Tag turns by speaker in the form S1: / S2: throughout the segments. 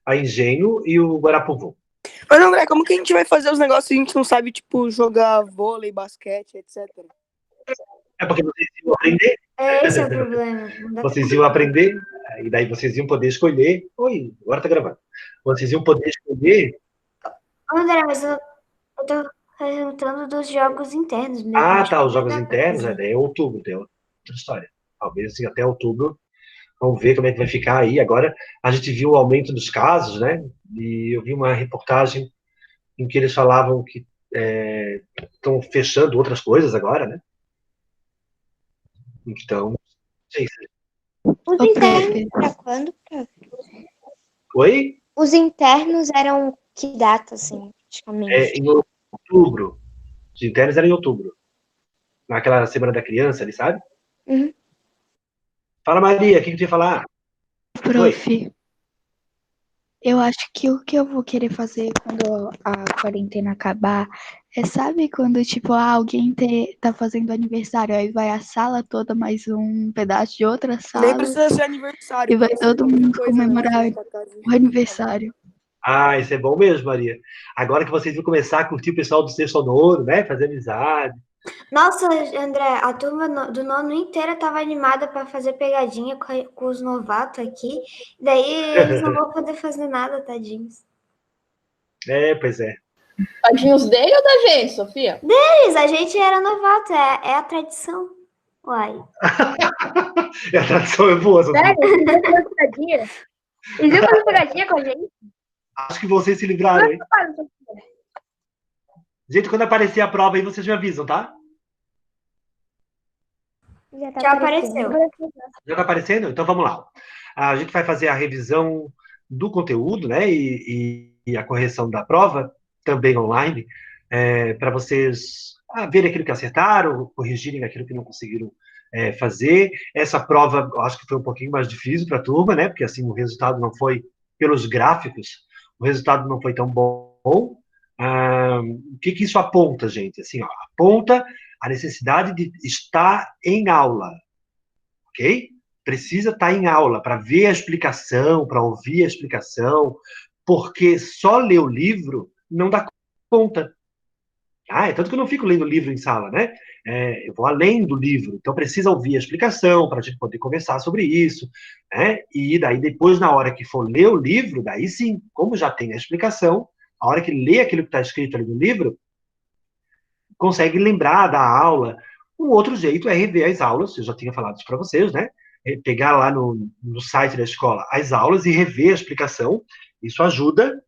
S1: a Engenho e o Guarapuvu.
S2: Mas, André, como que a gente vai fazer os negócios se a gente não sabe, tipo, jogar vôlei, basquete, etc?
S1: É porque vocês iam aprender.
S3: Esse é o problema.
S1: Vocês iam aprender, e daí vocês iam poder escolher. Oi, agora tá gravando. Vocês iam poder escolher.
S3: André, mas eu tô perguntando dos jogos internos. Mesmo.
S1: Ah,
S3: Acho
S1: tá,
S3: que
S1: os
S3: vai
S1: jogos
S3: dar pra
S1: internos,
S3: fazer.
S1: é outubro, tem outra história. Talvez assim, até outubro. Vamos ver como é que vai ficar aí. Agora, a gente viu o aumento dos casos, né? E eu vi uma reportagem em que eles falavam que estão fechando outras coisas agora, né? Então, é isso.
S3: Os internos pra quando, prof?
S1: Oi?
S3: Os internos eram que data, assim, praticamente?
S1: Em outubro. Os internos eram em outubro. Naquela Semana da Criança, ali, sabe?
S3: Uhum.
S1: Fala, Maria, o que tu ia falar?
S4: Prof, eu acho que o que eu vou querer fazer quando a quarentena acabar é, sabe, quando, tipo, alguém tá fazendo aniversário, aí vai a sala toda, mais um pedaço de outra
S2: Nem
S4: sala,
S2: precisa ser aniversário.
S4: e vai
S2: pode ser
S4: todo
S2: qualquer
S4: mundo
S2: coisa
S4: comemorar
S2: relacionada à casa.
S4: o aniversário.
S1: Ah, isso é bom mesmo, Maria. Agora que vocês vão começar a curtir o pessoal do sexto ao nono, né? Fazer amizade.
S3: Nossa, André, a turma do nono inteira tava animada para fazer pegadinha com os novatos aqui. Daí eles não vão poder fazer nada, tadinhos.
S1: Pois é.
S5: Tadinhos dele ou da gente, Sofia?
S3: Deles, a gente era novato, é a tradição. Uai.
S1: A tradição é boa, Sofia.
S6: Sério? Eles iam fazer pegadinha? Eles iam fazer pegadinha com a gente?
S1: Acho que vocês se livraram, hein? Gente, quando aparecer a prova aí, vocês me avisam, tá?
S3: Já apareceu.
S1: Já tá aparecendo? Então vamos lá. A gente vai fazer a revisão do conteúdo, né? E a correção da prova, também online, para vocês verem aquilo que acertaram, corrigirem aquilo que não conseguiram fazer. Essa prova, eu acho que foi um pouquinho mais difícil para a turma, né? Porque assim, o resultado não foi, pelos gráficos, o resultado não foi tão bom. O que isso aponta, gente? Assim, aponta a necessidade de estar em aula, ok? Precisa estar em aula para ver a explicação, para ouvir a explicação, porque só ler o livro não dá conta. É tanto que eu não fico lendo livro em sala, né? Eu vou além do livro, então precisa ouvir a explicação para a gente poder conversar sobre isso, né? E daí depois, na hora que for ler o livro, daí sim, como já tem a explicação, a hora que lê aquilo que está escrito ali no livro, consegue lembrar da aula. Um outro jeito é rever as aulas, eu já tinha falado isso para vocês, né? Pegar lá no site da escola as aulas e rever a explicação. Isso ajuda,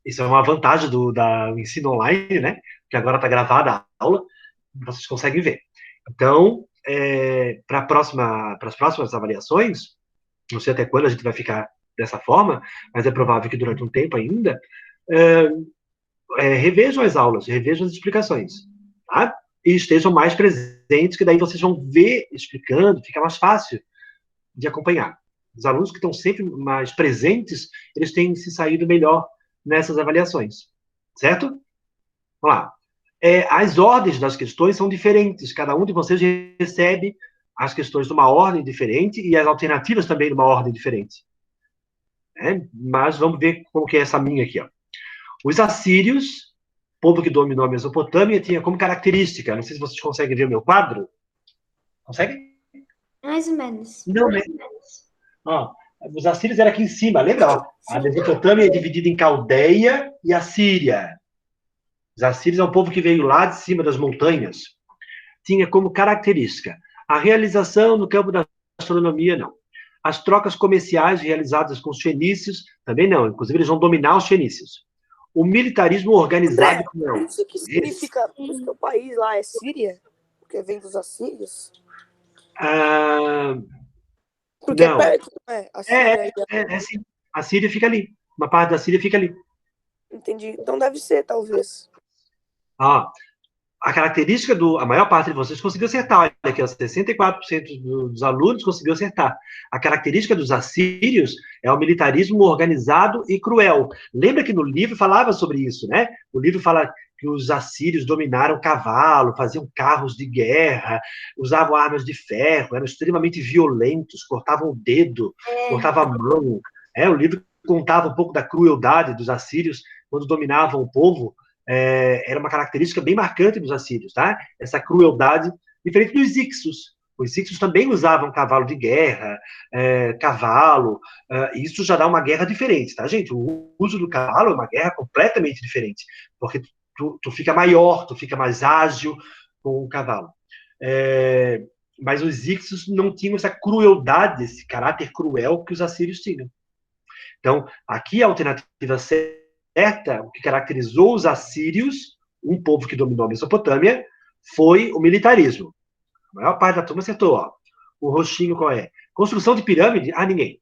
S1: isso é uma vantagem do ensino online, né? Que agora está gravada a aula, vocês conseguem ver. Então, para as próximas avaliações, não sei até quando a gente vai ficar dessa forma, mas é provável que durante um tempo ainda, revejam as aulas, revejam as explicações, tá? E estejam mais presentes, que daí vocês vão ver explicando, fica mais fácil de acompanhar. Os alunos que estão sempre mais presentes, eles têm se saído melhor nessas avaliações, certo? Vamos lá. As ordens das questões são diferentes, cada um de vocês recebe as questões numa ordem diferente e as alternativas também numa ordem diferente. Mas vamos ver como que é essa minha aqui, ó. Os assírios, povo que dominou a Mesopotâmia, tinha como característica, não sei se vocês conseguem ver o meu quadro. Conseguem?
S3: Mais ou menos.
S1: Não, mais ou menos. Os assírios eram aqui em cima, lembra? A Mesopotâmia é dividida em Caldeia e Assíria. Os assírios é um povo que veio lá de cima das montanhas. Tinha como característica a realização no campo da astronomia, não. As trocas comerciais realizadas com os fenícios, também não. Inclusive, eles vão dominar os fenícios. O militarismo organizado...
S2: André, isso que significa... Isso que o país lá é Síria? Porque vem dos assírios? Porque
S1: não.
S2: é perto, não é? A Síria
S1: sim. A Síria fica ali. Uma parte da Síria fica ali.
S2: Entendi. Então deve ser, talvez.
S1: A característica a maior parte de vocês conseguiu acertar. Olha aqui, 64% dos alunos conseguiu acertar. A característica dos assírios é o militarismo organizado e cruel. Lembra que no livro falava sobre isso, né? O livro fala que os assírios dominaram o cavalo, faziam carros de guerra, usavam armas de ferro, eram extremamente violentos, cortavam o dedo, cortavam a mão. O livro contava um pouco da crueldade dos assírios quando dominavam o povo. Era uma característica bem marcante dos assírios, tá? Essa crueldade, diferente dos Hicsos. Os Hicsos também usavam cavalo de guerra, cavalo, isso já dá uma guerra diferente, tá, gente? O uso do cavalo é uma guerra completamente diferente, porque tu fica maior, tu fica mais ágil com o cavalo. Mas os Hicsos não tinham essa crueldade, esse caráter cruel que os assírios tinham. Então, aqui a alternativa certa, o que caracterizou os assírios, um povo que dominou a Mesopotâmia, foi o militarismo. A maior parte da turma acertou, ó. O roxinho qual é? Construção de pirâmide? Ah, ninguém.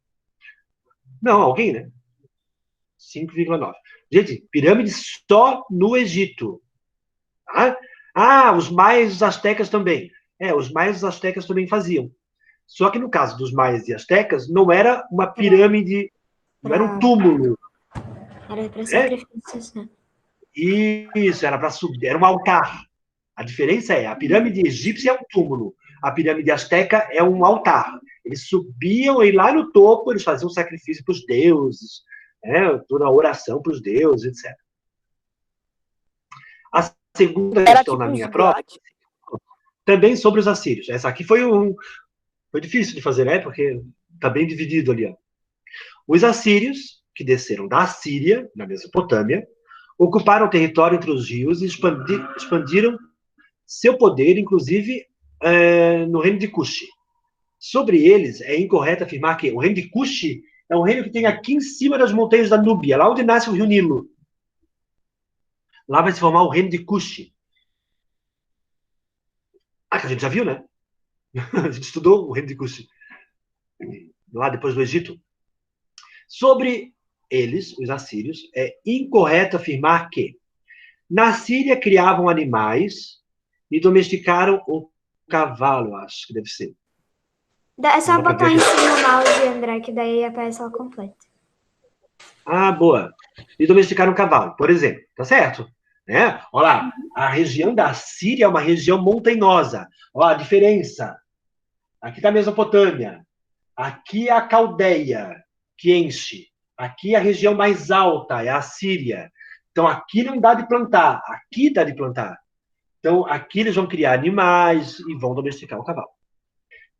S1: Não, alguém, né? 5,9. Gente, pirâmide só no Egito. Tá? Ah, os maias e os astecas também. Os maias e os astecas também faziam. Só que no caso dos maias e astecas, não era uma pirâmide, não era um túmulo.
S3: Era para sacrifícios, né?
S1: Isso, era para subir, era um altar. A diferença é, a pirâmide egípcia é um túmulo, a pirâmide asteca é um altar. Eles subiam e lá no topo eles faziam sacrifício para os deuses, toda a oração para os deuses, etc. A segunda questão na minha prova, também sobre os assírios. Essa aqui foi difícil de fazer, né? Porque está bem dividido ali. Ó. Os assírios, que desceram da Síria, na Mesopotâmia, ocuparam o território entre os rios e expandiram seu poder, inclusive, no reino de Cuxi. Sobre eles, é incorreto afirmar que o reino de Cuxi é um reino que tem aqui em cima das montanhas da Núbia, lá onde nasce o rio Nilo. Lá vai se formar o reino de Cuxi. Que a gente já viu, né? A gente estudou o reino de Cuxi. Lá depois do Egito. Sobre eles, os assírios, é incorreto afirmar que na Síria criavam animais e domesticaram o cavalo, acho que deve ser.
S3: É só botar em cima o mouse, André, que daí aparece ela completa.
S1: Ah, boa. E domesticaram o cavalo, por exemplo. Tá certo? Olha lá, a região da Síria é uma região montanhosa. Olha a diferença. Aqui está a Mesopotâmia. Aqui é a Caldeia, que enche. Aqui é a região mais alta, é a Síria. Então, aqui não dá de plantar. Aqui dá de plantar. Então, aqui eles vão criar animais e vão domesticar o cavalo.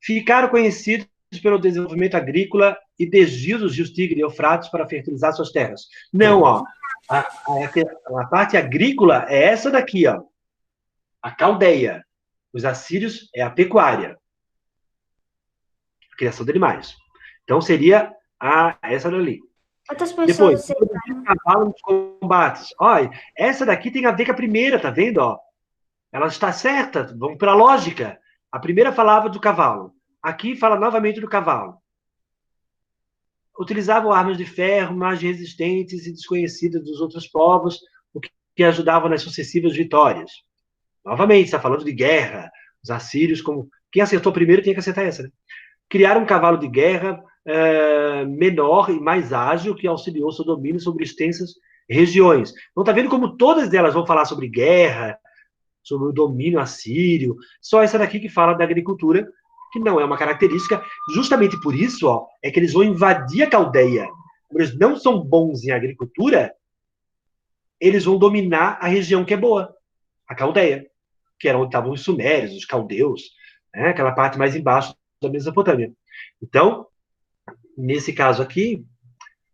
S1: Ficaram conhecidos pelo desenvolvimento agrícola e desvio dos rios Tigre e Eufrates para fertilizar suas terras. Não, ó. A parte agrícola é essa daqui, ó. A Caldeia. Os assírios é a pecuária. A criação de animais. Então, seria essa dali.
S3: Quantas pessoas
S1: depois, cavalo nos combates. Olha, essa daqui tem a ver com a primeira, tá vendo? Ó? Ela está certa, vamos pela lógica. A primeira falava do cavalo. Aqui fala novamente do cavalo. Utilizavam armas de ferro mais resistentes e desconhecidas dos outros povos, o que ajudavam nas sucessivas vitórias. Novamente, está falando de guerra. Os assírios, como quem acertou primeiro tinha que acertar essa, né? Criaram um cavalo de guerra menor e mais ágil que auxiliou seu domínio sobre extensas regiões. Então, está vendo como todas elas vão falar sobre guerra, sobre o domínio assírio, só essa daqui que fala da agricultura, que não é uma característica. Justamente por isso, ó, é que eles vão invadir a Caldeia. Como eles não são bons em agricultura, eles vão dominar a região que é boa, a Caldeia, que era onde estavam os sumérios, os caldeus, aquela parte mais embaixo da Mesopotâmia. Então, nesse caso aqui,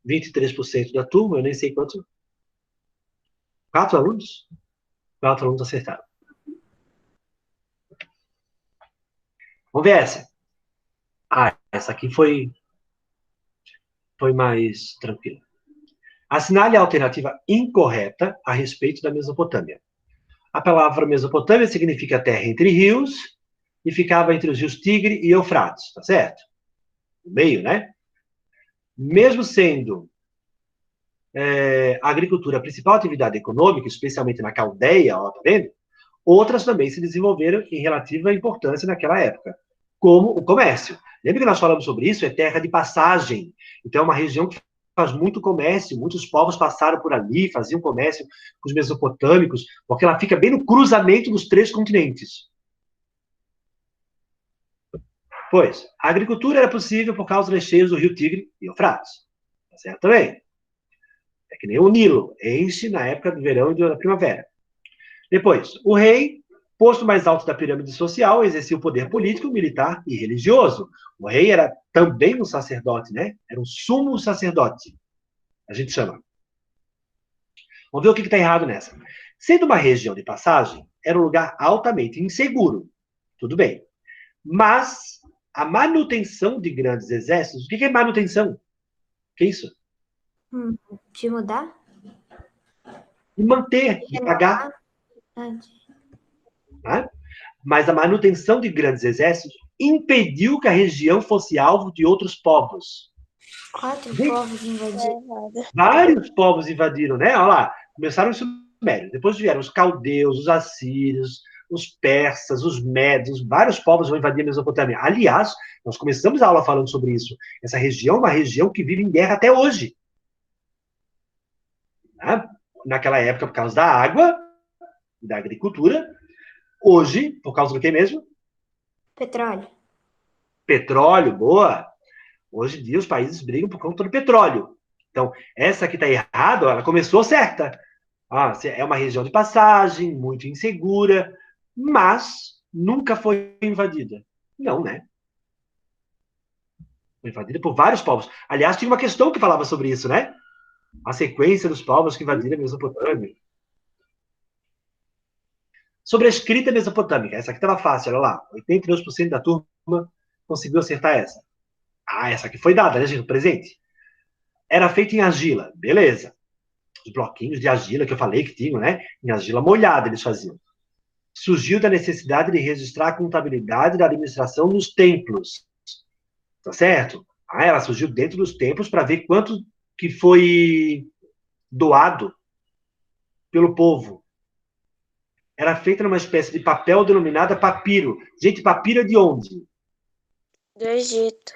S1: 23% da turma, eu nem sei quanto. 4 alunos? 4 alunos acertaram. Vamos ver essa. Essa aqui foi mais tranquila. Assinale a alternativa incorreta a respeito da Mesopotâmia. A palavra Mesopotâmia significa terra entre rios e ficava entre os rios Tigre e Eufrates, tá certo? No meio, né? Mesmo sendo a agricultura a principal atividade econômica, especialmente na Caldeia, ó, tá vendo? Outras também se desenvolveram em relativa importância naquela época, como o comércio. Lembra que nós falamos sobre isso? É terra de passagem. Então, é uma região que faz muito comércio, muitos povos passaram por ali, faziam comércio com os mesopotâmicos, porque ela fica bem no cruzamento dos 3 continentes. Pois, a agricultura era possível por causa das cheias do rio Tigre e Eufrates. Tá certo também? É que nem o Nilo, enche na época do verão e da primavera. Depois, o rei, posto mais alto da pirâmide social, exercia o poder político, militar e religioso. O rei era também um sacerdote, né? Era um sumo sacerdote, a gente chama. Vamos ver o que está errado nessa. Sendo uma região de passagem, era um lugar altamente inseguro. Tudo bem. Mas a manutenção de grandes exércitos, o que é manutenção? O que é isso?
S3: De mudar?
S1: De manter, de pagar.
S3: Ah,
S1: Tá? Mas a manutenção de grandes exércitos impediu que a região fosse alvo de outros povos.
S3: 4 povos invadiram.
S1: Vários povos invadiram, né? Olha lá, começaram os sumérios, depois vieram os caldeus, os assírios, os persas, os médios, vários povos vão invadir a Mesopotâmia. Aliás, nós começamos a aula falando sobre isso. Essa região é uma região que vive em guerra até hoje. Né? Naquela época, por causa da água, da agricultura. Hoje, por causa do que mesmo?
S3: Petróleo.
S1: Petróleo, boa. Hoje em dia, os países brigam por conta do petróleo. Então, essa que está errada, ela começou certa. É uma região de passagem, muito insegura, mas nunca foi invadida. Não, né? Foi invadida por vários povos. Aliás, tinha uma questão que falava sobre isso, né? A sequência dos povos que invadiram a Mesopotâmia. Sobre a escrita mesopotâmica, essa aqui estava fácil, olha lá. 82% da turma conseguiu acertar essa. Essa aqui foi dada, né, gente? Presente. Era feita em argila, beleza. Os bloquinhos de argila que eu falei que tinham, né? Em argila molhada eles faziam. Surgiu da necessidade de registrar a contabilidade da administração nos templos. Tá certo? Ela surgiu dentro dos templos para ver quanto que foi doado pelo povo. Era feita numa espécie de papel denominada papiro. Gente, papiro é de onde?
S7: Do Egito.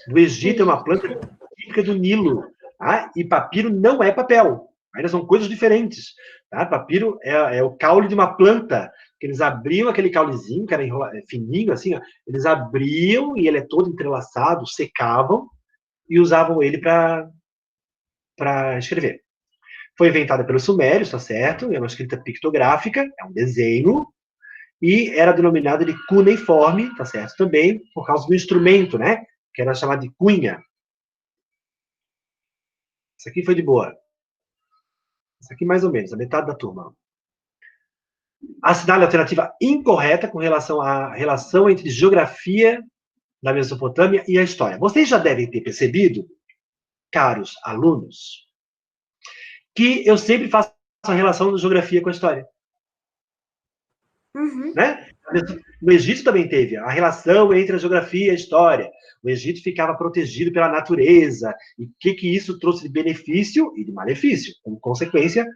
S1: Do Egito, é uma planta típica do Nilo. Tá? E papiro não é papel. Ainda são coisas diferentes. Tá? Papiro é o caule de uma planta, que eles abriam aquele caulezinho, que era fininho, assim, ó, eles abriam e ele é todo entrelaçado, secavam e usavam ele para escrever. Foi inventada pelos sumérios, tá certo? É uma escrita pictográfica, é um desenho, e era denominada de cuneiforme, tá certo? Também por causa do instrumento, né? Que era chamado de cunha. Isso aqui foi de boa. Isso aqui mais ou menos, a metade da turma. Assinale a alternativa incorreta com relação à relação entre geografia da Mesopotâmia e a história. Vocês já devem ter percebido, caros alunos, que eu sempre faço a relação da geografia com a história.
S3: Uhum.
S1: Né? No Egito também teve a relação entre a geografia e a história. O Egito ficava protegido pela natureza. E o que isso trouxe de benefício e de malefício, como consequência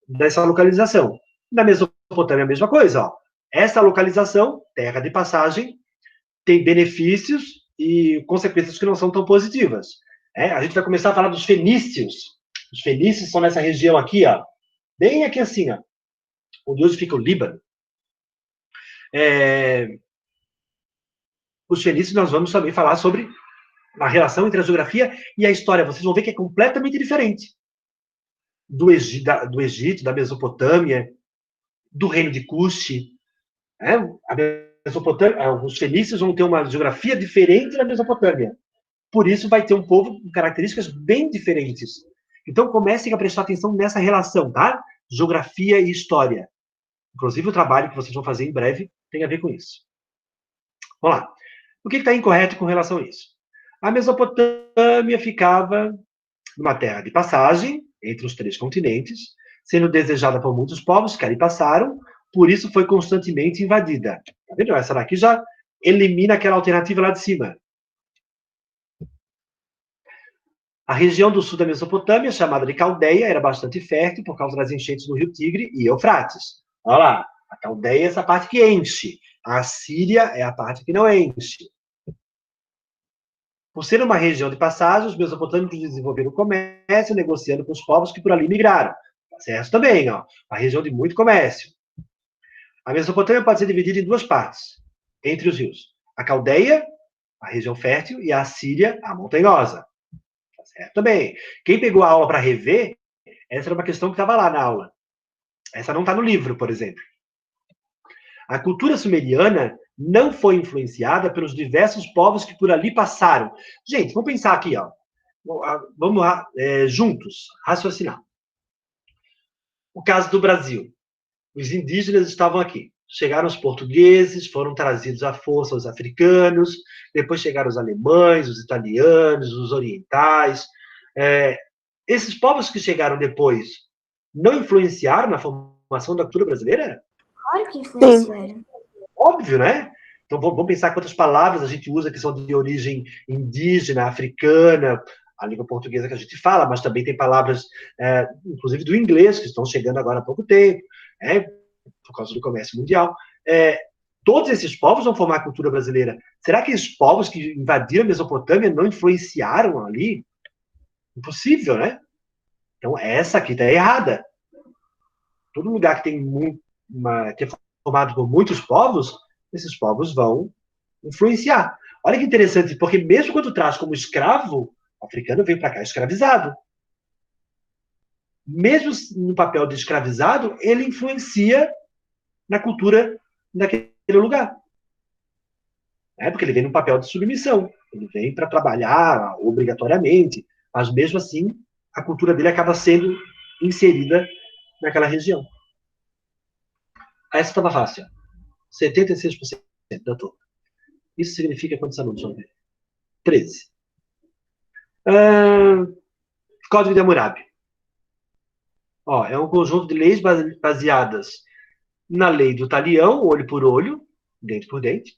S1: dessa localização. Na Mesopotâmia, a mesma coisa. Ó. Essa localização, terra de passagem, tem benefícios e consequências que não são tão positivas. A gente vai começar a falar dos fenícios. Os fenícios são nessa região aqui, ó, bem aqui assim, ó, onde hoje fica o Líbano. Os fenícios, nós vamos também falar sobre a relação entre a geografia e a história. Vocês vão ver que é completamente diferente do Egito, da Mesopotâmia, do reino de Cush. A Mesopotâmia, os fenícios vão ter uma geografia diferente da Mesopotâmia. Por isso, vai ter um povo com características bem diferentes. Então, comecem a prestar atenção nessa relação, tá? Geografia e história. Inclusive, o trabalho que vocês vão fazer em breve tem a ver com isso. Vamos lá. O que está incorreto com relação a isso? A Mesopotâmia ficava numa terra de passagem, entre os 3 continentes, sendo desejada por muitos povos que ali passaram, por isso foi constantemente invadida. Tá vendo? Essa daqui já elimina aquela alternativa lá de cima. A região do sul da Mesopotâmia, chamada de Caldeia, era bastante fértil por causa das enchentes do rio Tigre e Eufrates. Olha lá, a Caldeia é essa parte que enche. A Síria é a parte que não enche. Por ser uma região de passagem, os mesopotâmicos desenvolveram o comércio, negociando com os povos que por ali migraram. Tá certo também, ó, uma região de muito comércio. A Mesopotâmia pode ser dividida em 2 partes, entre os rios. A Caldeia, a região fértil, e a Síria, a montanhosa. Tá certo também. Quem pegou a aula para rever, essa era uma questão que estava lá na aula. Essa não está no livro, por exemplo. A cultura sumeriana não foi influenciada pelos diversos povos que por ali passaram. Gente, vamos pensar aqui, ó. Vamos lá, juntos, raciocinar. O caso do Brasil. Os indígenas estavam aqui. Chegaram os portugueses, foram trazidos à força os africanos, depois chegaram os alemães, os italianos, os orientais. Esses povos que chegaram depois não influenciaram na formação da cultura brasileira?
S3: Claro que influenciaram.
S1: Óbvio, né? Então, vamos pensar quantas palavras a gente usa que são de origem indígena, africana, a língua portuguesa que a gente fala, mas também tem palavras, inclusive do inglês, que estão chegando agora há pouco tempo, por causa do comércio mundial. Todos esses povos vão formar a cultura brasileira. Será que esses povos que invadiram a Mesopotâmia não influenciaram ali? Impossível, né? Então, essa aqui está errada. Todo lugar que tem que é formado por muitos povos, esses povos vão influenciar. Olha que interessante, porque mesmo quando traz como escravo, o africano veio para cá escravizado. Mesmo no papel de escravizado, ele influencia na cultura daquele lugar. Porque ele vem num papel de submissão. Ele vem para trabalhar obrigatoriamente, mas mesmo assim, a cultura dele acaba sendo inserida naquela região. Essa estava fácil. 76% da turma. Isso significa quantos alunos vão ver? 13. Código de Hammurabi. É um conjunto de leis baseadas na lei do talião, olho por olho, dente por dente,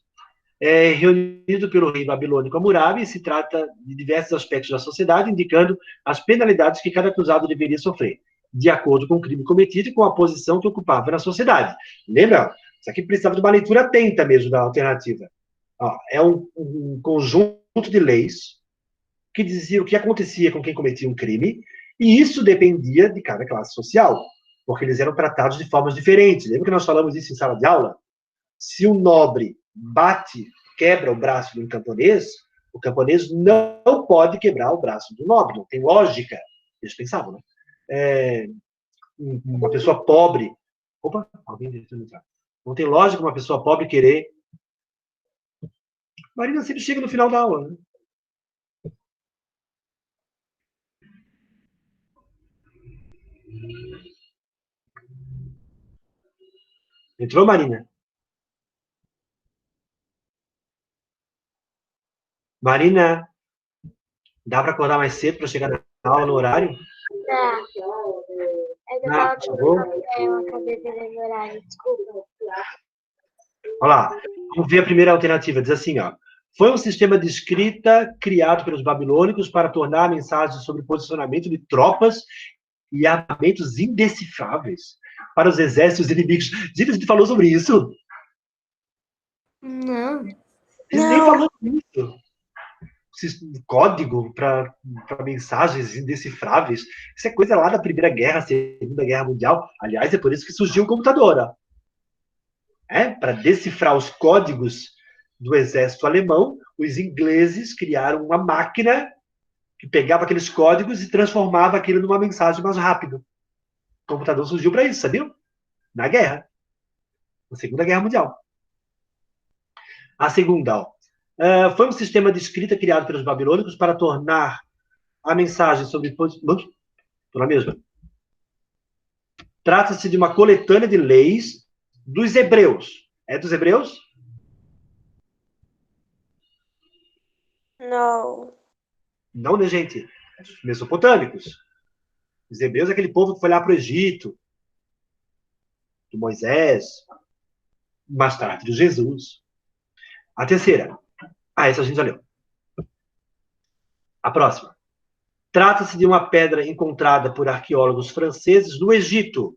S1: reunido pelo rei babilônico Hammurabi, e se trata de diversos aspectos da sociedade, indicando as penalidades que cada acusado deveria sofrer, de acordo com o crime cometido e com a posição que ocupava na sociedade. Lembra? Isso aqui precisava de uma leitura atenta mesmo da alternativa. É um conjunto de leis que dizia o que acontecia com quem cometia um crime, e isso dependia de cada classe social, porque eles eram tratados de formas diferentes. Lembra que nós falamos isso em sala de aula? Se um nobre quebra o braço de um camponês, o camponês não pode quebrar o braço do nobre, não tem lógica. Eles pensavam, né? Uma pessoa pobre... Opa, alguém deixou entrar. Não tem lógica uma pessoa pobre querer... Marina sempre chega no final da aula, né? Entrou, Marina? Marina, dá para acordar mais cedo para chegar na aula no horário?
S3: Tá. É que eu tava eu acabei perdendo o horário, desculpa.
S1: Olha lá, vamos ver a primeira alternativa. Diz assim, foi um sistema de escrita criado pelos babilônicos para tornar a mensagem sobre posicionamento de tropas e armamentos indecifráveis para os exércitos inimigos. Gente, a gente falou sobre isso?
S3: Não.
S1: Ele nem falou sobre isso. Código para mensagens indecifráveis. Isso é coisa lá da Primeira Guerra, Segunda Guerra Mundial. Aliás, é por isso que surgiu o computador. Para decifrar os códigos do exército alemão, os ingleses criaram uma máquina que pegava aqueles códigos e transformava aquilo numa mensagem mais rápido. O computador surgiu para isso, sabiam? Na guerra. Na Segunda Guerra Mundial. A segunda, foi um sistema de escrita criado pelos babilônicos para tornar a mensagem sobre... Estou na mesma. Trata-se de uma coletânea de leis dos hebreus. É dos hebreus?
S7: Não.
S1: Não, né, gente? É dos mesopotâmicos. Os hebreus é aquele povo que foi lá para o Egito, do Moisés, mais tarde de Jesus. A terceira. Essa a gente já leu. A próxima. Trata-se de uma pedra encontrada por arqueólogos franceses no Egito.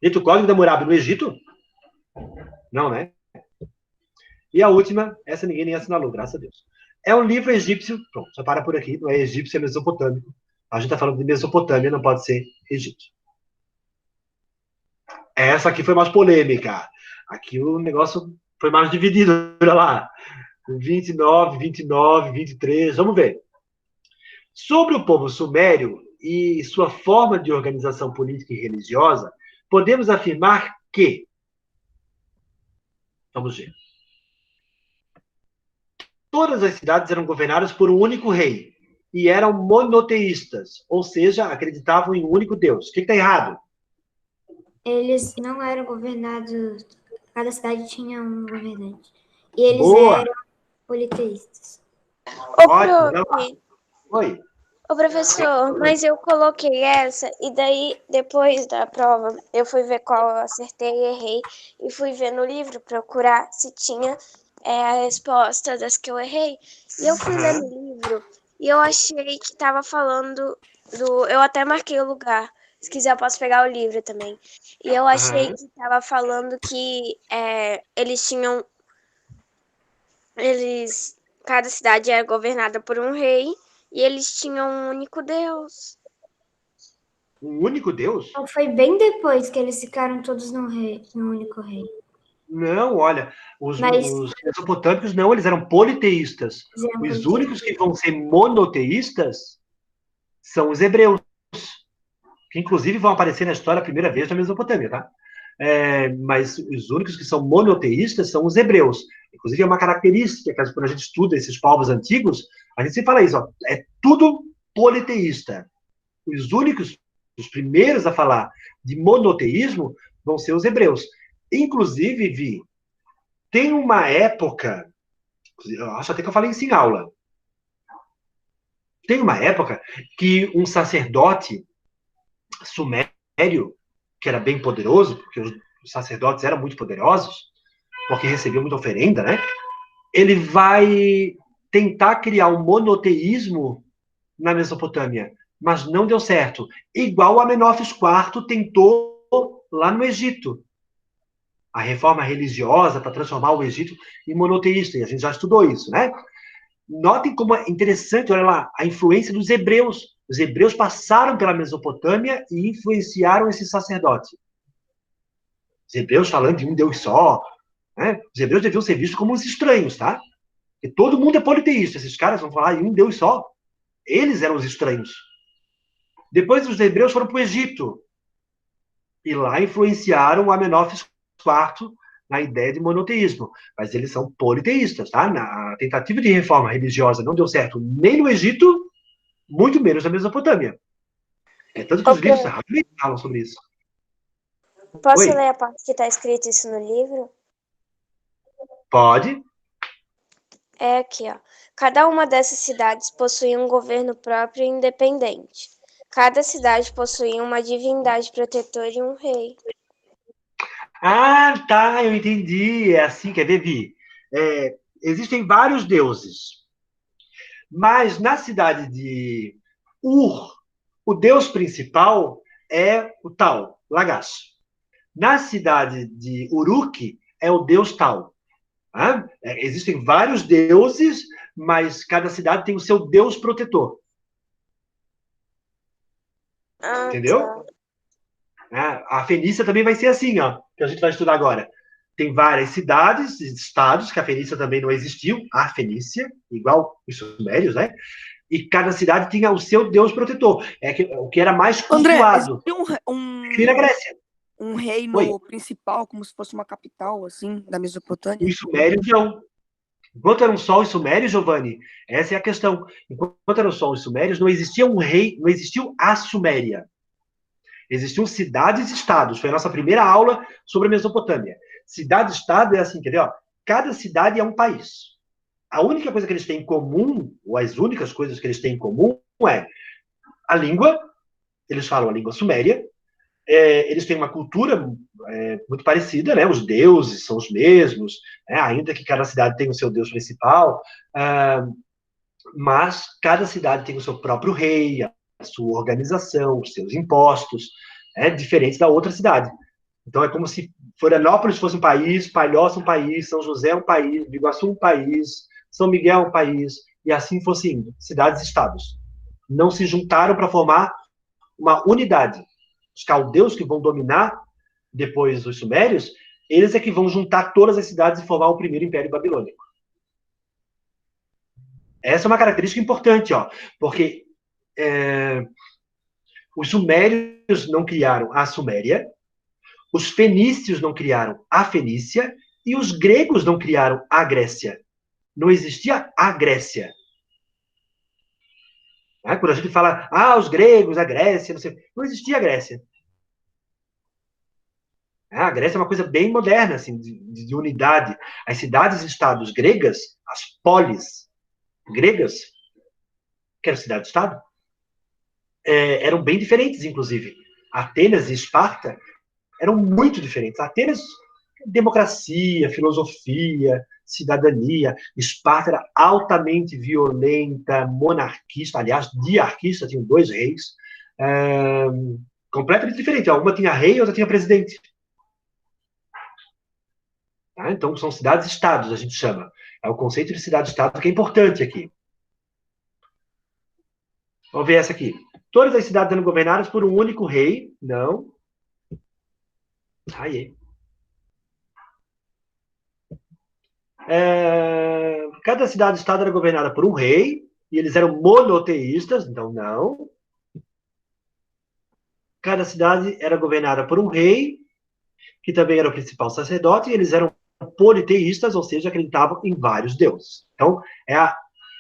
S1: Dito o Código de Hammurabi no Egito? Não, né? E a última, essa ninguém nem assinalou, graças a Deus. É um livro egípcio. Pronto, só para por aqui. Não é egípcio, é mesopotâmico. A gente está falando de Mesopotâmia, não pode ser egípcio. Essa aqui foi mais polêmica. Aqui o negócio foi mais dividido. Olha lá. 29, 29, 23. Vamos ver. Sobre o povo sumério, e sua forma de organização política e religiosa, podemos afirmar que, vamos ver, todas as cidades eram governadas por um único rei e eram monoteístas, ou seja, acreditavam em um único Deus. O que está errado?
S3: Eles não eram governados, cada cidade tinha um governante. E eles
S1: Boa!
S3: eram politeístas.
S1: Ótimo, vai lá. Oi.
S7: Ô, professor, mas eu coloquei essa e daí, depois da prova, eu fui ver qual eu acertei e errei e fui ver no livro, procurar se tinha a resposta das que eu errei. E eu fui ler no livro e eu achei que tava falando do... Eu até marquei o lugar. Se quiser, eu posso pegar o livro também. E eu achei que tava falando que eles tinham... Cada cidade era governada por um rei e eles tinham um único Deus.
S1: Um único Deus?
S3: Então, foi bem depois que eles ficaram todos num único rei.
S1: Não, olha, os
S3: Mas-
S1: mesopotâmicos não, eles eram politeístas.
S3: Eles eram
S1: Os
S3: politeístas.
S1: únicos que vão ser monoteístas são os hebreus, que inclusive vão aparecer na história a primeira vez na Mesopotâmia, tá? Mas os únicos que são monoteístas são os hebreus. Inclusive, é uma característica que quando a gente estuda esses povos antigos, a gente sempre fala isso, ó, é tudo politeísta. Os únicos, os primeiros a falar de monoteísmo vão ser os hebreus. Inclusive, Vi, tem uma época, eu acho até que eu falei isso em aula, tem uma época que um sacerdote sumério, que era bem poderoso, porque os sacerdotes eram muito poderosos, porque recebiam muita oferenda, né? Ele vai tentar criar um monoteísmo na Mesopotâmia, mas não deu certo. Igual Amenófis IV tentou lá no Egito. A reforma religiosa para transformar o Egito em monoteísta, e a gente já estudou isso, né? Notem como é interessante, olha lá, a influência dos hebreus. Os hebreus passaram pela Mesopotâmia e influenciaram esse sacerdote. Os hebreus falando de um Deus só, né? Os hebreus deviam ser vistos como os estranhos, tá? Porque todo mundo é politeísta, esses caras vão falar em um Deus só. Eles eram os estranhos. Depois os hebreus foram para o Egito. E lá influenciaram o Amenófis IV na ideia de monoteísmo. Mas eles são politeístas, tá? A tentativa de reforma religiosa não deu certo nem no Egito, muito menos na Mesopotâmia. É tanto que os livros falam sobre isso.
S7: Posso
S1: Oi?
S7: ler a parte que está escrito isso no livro?
S1: Pode.
S7: É aqui, ó. Cada uma dessas cidades possuía um governo próprio e independente. Cada cidade possuía uma divindade protetora e um rei.
S1: Ah, tá, eu entendi. É assim, quer ver, Vi? Existem vários deuses. Mas na cidade de Ur, o deus principal é o Tal, Lagash. Na cidade de Uruk, é o deus Tal. Existem vários deuses, mas cada cidade tem o seu deus protetor. Entendeu? A Fenícia também vai ser assim, ó, que a gente vai estudar agora. Tem várias cidades, estados, que a Fenícia também não existiu, a Fenícia, igual os sumérios, né? E cada cidade tinha o seu deus protetor. O que era mais
S2: André,
S1: cultuado.
S2: existe
S1: Aqui na Grécia.
S2: um reino principal, como se fosse uma capital, assim, da Mesopotâmia?
S1: Os sumérios não. Enquanto eram só os sumérios, Giovanni, essa é a questão. Enquanto eram só os sumérios, não existia um rei, não existiu a Suméria. Existiam cidades e estados. Foi a nossa primeira aula sobre a Mesopotâmia. Cidade-estado é assim, quer ver? Ó, cada cidade é um país. A única coisa que eles têm em comum, ou as únicas coisas que eles têm em comum, é a língua. Eles falam a língua suméria. Eles têm uma cultura muito parecida, né? Os deuses são os mesmos, ainda que cada cidade tenha o seu deus principal, mas cada cidade tem o seu próprio rei, a sua organização, os seus impostos, diferentes da outra cidade. Então é como se Florianópolis fosse um país, Palhoça um país, São José um país, Biguaçu um país, São Miguel um país, e assim fosse indo, cidades e estados. Não se juntaram para formar uma unidade. Os caldeus que vão dominar depois os sumérios, eles é que vão juntar todas as cidades e formar o primeiro Império Babilônico. Essa é uma característica importante, ó, porque Os sumérios não criaram a Suméria, os fenícios não criaram a Fenícia e os gregos não criaram a Grécia. Não existia a Grécia. Quando a gente fala, os gregos, a Grécia, não existia a Grécia. A Grécia é uma coisa bem moderna, assim, de unidade. As cidades-estados gregas, as polis gregas, que eram cidades-estado, eram bem diferentes, inclusive. Atenas e Esparta eram muito diferentes. Atenas, democracia, filosofia, cidadania. Esparta era altamente violenta, monarquista, aliás, diarquista, tinham 2 reis. Completamente diferente. Uma tinha rei e outra tinha presidente. Então, são cidades-estados, a gente chama. É o conceito de cidade-estado que é importante aqui. Vamos ver essa aqui. Todas as cidades eram governadas por um único rei. Não. Aí. Cada cidade-estado era governada por um rei, e eles eram monoteístas, então não. Cada cidade era governada por um rei, que também era o principal sacerdote, e eles eram politeístas, ou seja, acreditavam em vários deuses. Então,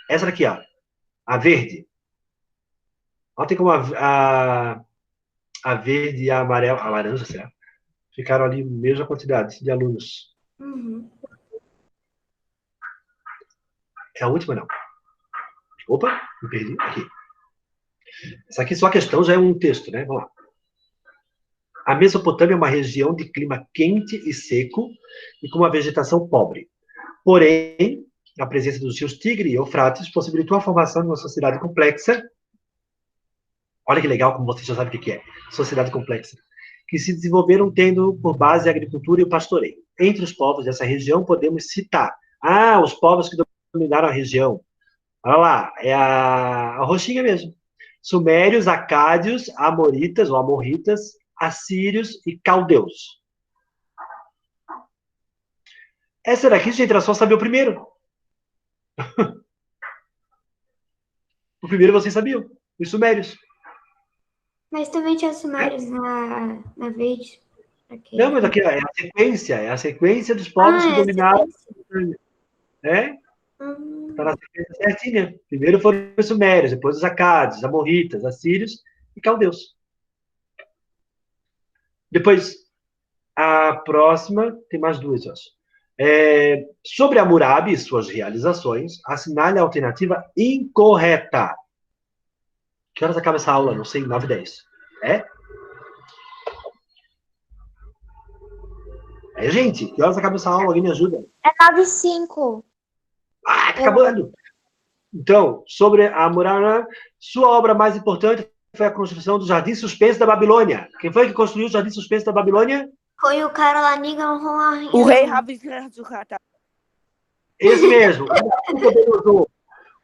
S1: essa daqui, ó, a verde. Olha como a verde e a amarela, a laranja, certo? Ficaram ali mesma quantidade de alunos.
S3: Uhum.
S1: É a última, não. Opa, me perdi. Aqui. Essa aqui, só a questão, já é um texto, né? Vamos lá. A Mesopotâmia é uma região de clima quente e seco e com uma vegetação pobre. Porém, a presença dos rios Tigre e Eufrates possibilitou a formação de uma sociedade complexa. Olha que legal, como você já sabe o que é. Sociedade complexa. Que se desenvolveram tendo por base a agricultura e o pastoreio. Entre os povos dessa região, podemos citar. Os povos que dominaram a região. Olha lá, é a roxinha mesmo. Sumérios, acádios, amoritas ou amorritas, assírios e caldeus. Essa daqui, gente, era só saber o primeiro. O primeiro vocês sabiam, os sumérios.
S3: Mas também tinha sumérios na verde. Okay.
S1: Não, mas aqui é a sequência dos povos que dominaram. Está na sequência certinha. Primeiro foram os sumérios, depois os acádios, amorritas, assírios e caldeus. Depois, a próxima, tem mais 2, eu acho. Sobre Hammurabi e suas realizações, assinale a alternativa incorreta. Que horas acaba essa aula? Não sei, 9h10. Gente, que horas acaba essa aula? Alguém me ajuda?
S7: É 9h05.
S1: Tá acabando. Então, sobre a Hammurabi, sua obra mais importante foi a construção do Jardim Suspenso da Babilônia. Quem foi que construiu o Jardim Suspenso da Babilônia?
S3: Foi o Carolaniga Honra.
S2: O rei Rabi-Zuhata.
S1: Esse mesmo,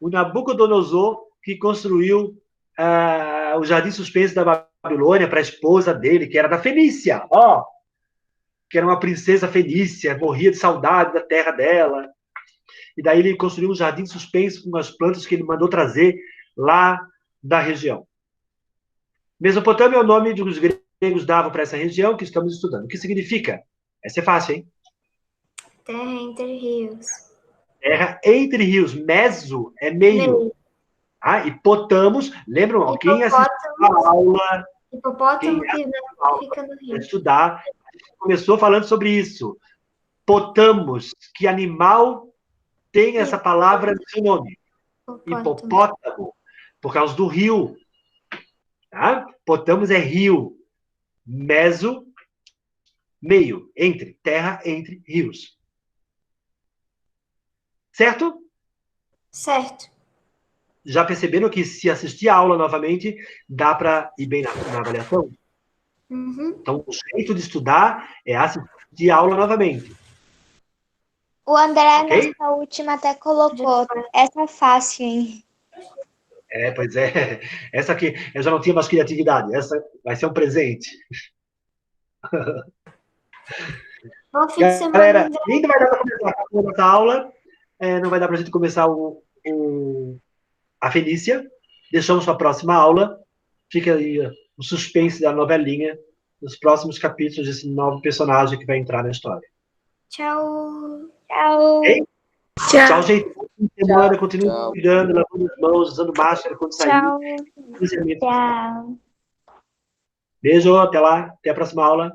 S1: o Nabucodonosor, que construiu o Jardim Suspenso da Babilônia para a esposa dele, que era da Fenícia, que era uma princesa fenícia, morria de saudade da terra dela. E daí ele construiu um jardim suspenso com as plantas que ele mandou trazer lá da região. Mesopotâmia é o nome que os gregos davam para essa região que estamos estudando. O que significa? Essa é fácil, hein?
S3: Terra entre rios.
S1: Terra entre rios. Meso é meio. E potamos, lembram? Quem assistiu a aula...
S3: Hipopótamo que fica no rio.
S1: Estudar, a gente começou falando sobre isso. Potamos, que animal tem essa palavra no seu nome? Hipopótamo, por causa do rio. Potamos é rio. Meso, meio, entre, terra entre rios. Certo?
S3: Certo.
S1: Já perceberam que se assistir a aula novamente, dá para ir bem na avaliação?
S3: Uhum.
S1: Então, o jeito de estudar é assistir a aula novamente.
S7: O André, nessa última, até colocou. Essa é fácil, hein?
S1: Pois é. Essa aqui, eu já não tinha mais criatividade. Essa vai ser um presente.
S3: Bom fim de semana,
S1: galera,
S3: André.
S1: ainda vai dar para começar a aula. Não vai dar para a gente começar a Fenícia. Deixamos para a próxima aula. Fica aí o suspense da novelinha nos próximos capítulos desse novo personagem que vai entrar na história.
S3: Tchau.
S7: Tchau.
S1: Ok? Tchau, gente. Boa semana, continue
S5: Tchau.
S1: cuidando, lavando as mãos, usando máscara quando sair.
S7: Tchau.
S1: Use a minha-
S7: Tchau.
S1: Beijo, até lá, até a próxima aula.